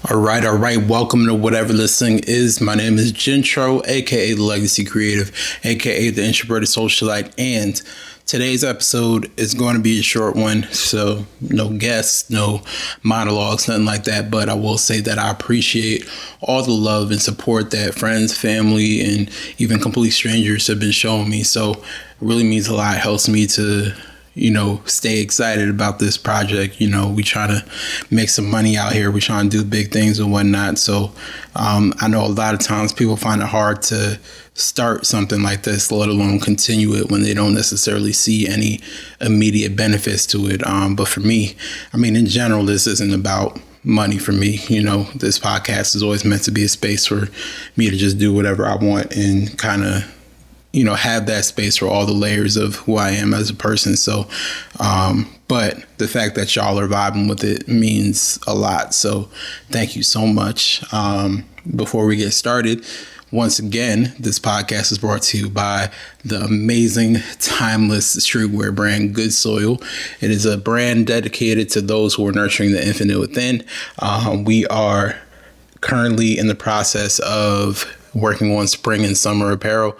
All right. Welcome to whatever this thing is. My name is Jhintro, aka the Legacy Creative, aka the Introverted Socialite, and today's episode is going to be a short one. So no guests, no monologues, nothing like that. But I will say that I appreciate all the love and support that friends, family, and even complete strangers have been showing me. So it really means a lot. It helps me to stay excited about this project. We try to make some money out here. We try to do big things and whatnot. So I know a lot of times people find it hard to start something like this, let alone continue it when they don't necessarily see any immediate benefits to it. But for me, in general, this isn't about money for me. This podcast is always meant to be a space for me to just do whatever I want and kind of have that space for all the layers of who I am as a person. So, but the fact that y'all are vibing with it means a lot. So thank you so much. Before we get started, once again, this podcast is brought to you by the amazing, timeless streetwear brand Good Soil. It is a brand dedicated to those who are nurturing the infinite within. We are currently in the process of working on spring and summer apparel.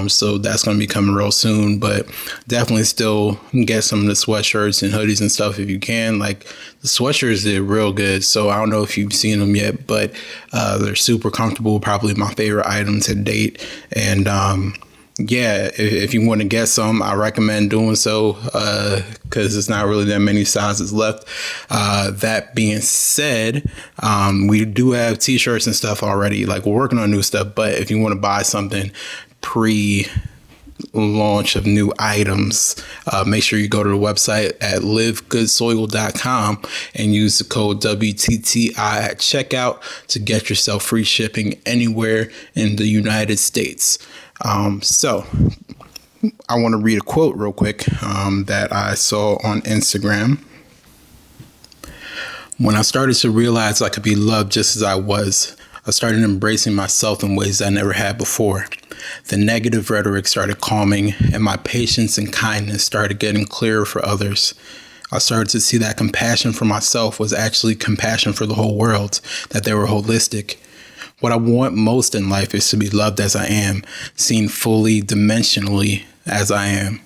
So that's going to be coming real soon, but definitely still get some of the sweatshirts and hoodies and stuff if you can. Like the sweatshirts did real good. So I don't know if you've seen them yet, but they're super comfortable. Probably my favorite item to date. And if you want to get some, I recommend doing so because there's not really that many sizes left. That being said, we do have t-shirts and stuff already. Like we're working on new stuff, but if you want to buy something pre-launch of new items, make sure you go to the website at livegoodsoil.com and use the code WTTI at checkout to get yourself free shipping anywhere in the United States. So I want to read a quote real quick that I saw on Instagram. When I started to realize I could be loved just as I was, I started embracing myself in ways I never had before. The negative rhetoric started calming, and my patience and kindness started getting clearer for others. I started to see that compassion for myself was actually compassion for the whole world, that they were holistic. What I want most in life is to be loved as I am, seen fully, dimensionally as I am.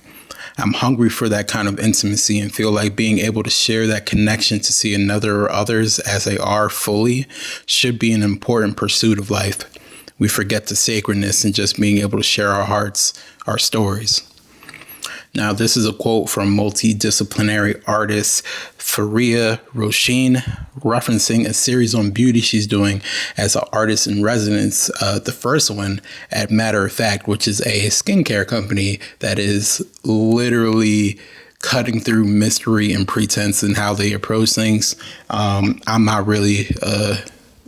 I'm hungry for that kind of intimacy and feel like being able to share that connection to see another or others as they are fully should be an important pursuit of life. We forget the sacredness in just being able to share our hearts, our stories. Now, this is a quote from multidisciplinary artist Faria Roshin, referencing a series on beauty she's doing as an artist in residence. The first one at Matter of Fact, which is a skincare company that is literally cutting through mystery and pretense and how they approach things. I'm not really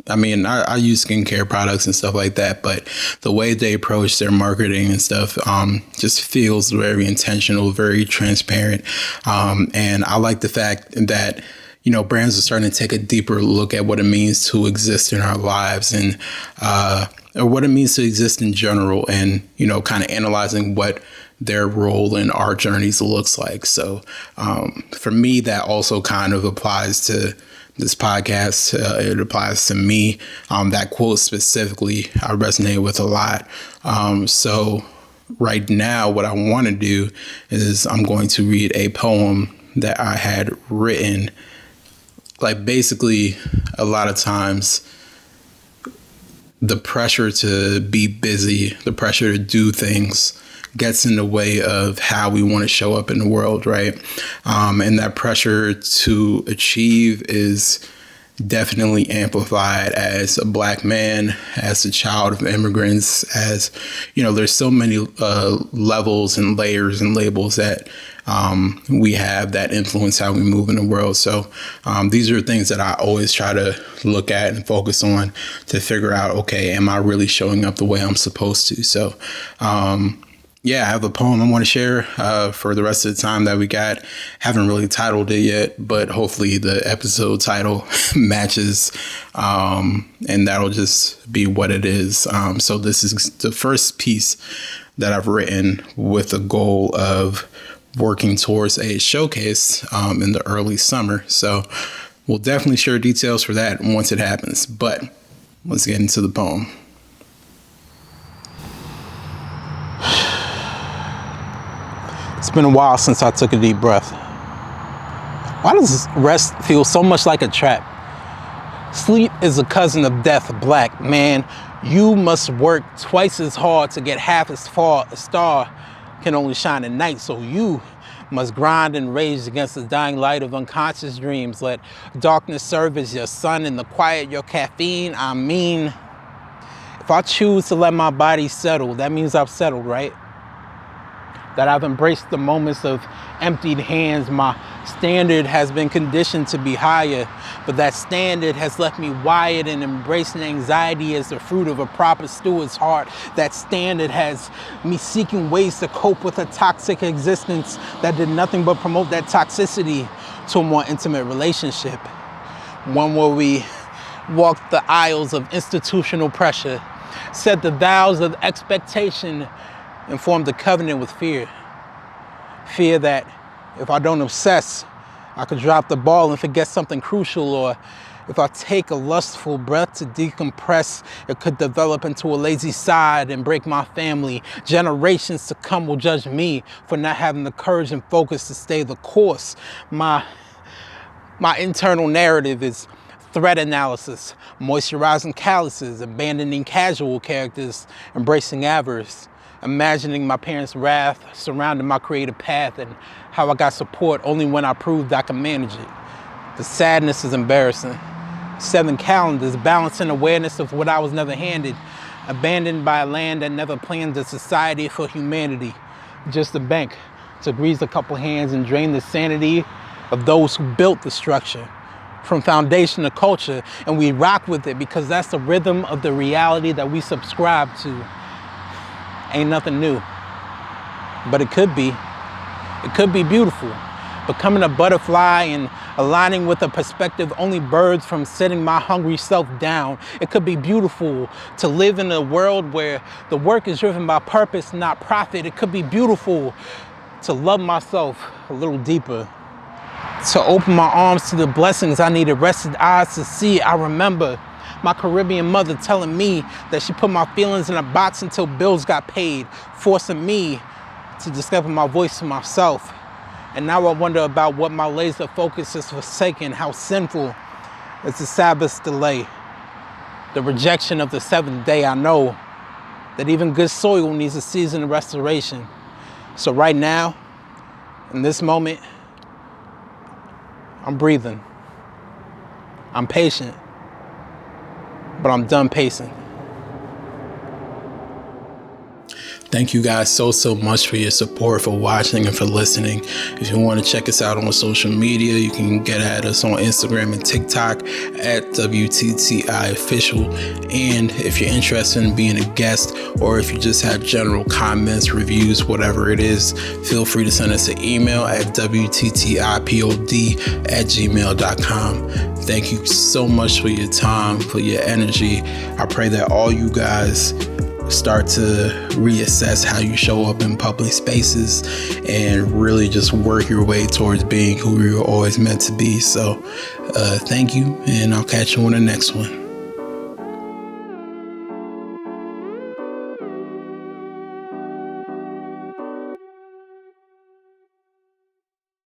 I use skincare products and stuff like that, but the way they approach their marketing and stuff just feels very intentional, very transparent. And I like the fact that, brands are starting to take a deeper look at what it means to exist in our lives and or what it means to exist in general and, kind of analyzing what their role in our journeys looks like. So for me, that also kind of applies to this podcast. It applies to me. That quote specifically, I resonate with a lot. So right now, what I want to do is I'm going to read a poem that I had written. Like basically, a lot of times, the pressure to be busy, the pressure to do things gets in the way of how we want to show up in the world, right? And that pressure to achieve is definitely amplified as a Black man, as a child of immigrants, as, there's so many levels and layers and labels that we have that influence how we move in the world. So these are things that I always try to look at and focus on to figure out, okay, am I really showing up the way I'm supposed to? So I have a poem I want to share for the rest of the time that we got. Haven't really titled it yet, but hopefully the episode title matches, and that'll just be what it is. So this is the first piece that I've written with the goal of working towards a showcase in the early summer. So We'll definitely share details for that once it happens, but let's get into the poem. It's been a while since I took a deep breath. Why does rest feel so much like a trap? Sleep is a cousin of death, black man. You must work twice as hard to get half as far. A star can only shine at night, so you must grind and rage against the dying light of unconscious dreams. Let darkness serve as your sun and the quiet your caffeine. I mean, if I choose to let my body settle, that means I've settled, right? That I've embraced the moments of emptied hands. My standard has been conditioned to be higher, but that standard has left me wired and embracing anxiety as the fruit of a proper steward's heart. That standard has me seeking ways to cope with a toxic existence that did nothing but promote that toxicity to a more intimate relationship. One where we walked the aisles of institutional pressure, said the vows of expectation, and formed a covenant with fear. Fear that if I don't obsess, I could drop the ball and forget something crucial, or if I take a lustful breath to decompress, it could develop into a lazy side and break my family. Generations to come will judge me for not having the courage and focus to stay the course. My internal narrative is threat analysis, moisturizing calluses, abandoning casual characters, embracing avarice. Imagining my parents' wrath surrounding my creative path and how I got support only when I proved I could manage it. The sadness is embarrassing. 7 calendars, balancing awareness of what I was never handed. Abandoned by a land that never planned a society for humanity. Just a bank to grease a couple hands and drain the sanity of those who built the structure. From foundation to culture, and we rock with it because that's the rhythm of the reality that we subscribe to. Ain't nothing new, but it could be. It could be beautiful. Becoming a butterfly and aligning with a perspective only birds from setting my hungry self down. It could be beautiful to live in a world where the work is driven by purpose, not profit. It could be beautiful to love myself a little deeper. To open my arms to the blessings I needed rested eyes to see. I remember my Caribbean mother telling me that she put my feelings in a box until bills got paid, forcing me to discover my voice to myself. And now I wonder about what my laser focus is forsaken, how sinful is the Sabbath's delay. The rejection of the seventh day. I know that even good soil needs a season of restoration. So right now, in this moment, I'm breathing. I'm patient. But I'm done pacing. Thank you guys so much for your support, for watching and for listening. If you want to check us out on social media, you can get at us on Instagram and TikTok at WTTI Official. And if you're interested in being a guest, or if you just have general comments, reviews, whatever it is, feel free to send us an email at WTTIPOD@gmail.com. Thank you so much for your time, for your energy. I pray that all you guys start to reassess how you show up in public spaces and really just work your way towards being who you're always meant to be. So thank you, and I'll catch you on the next one.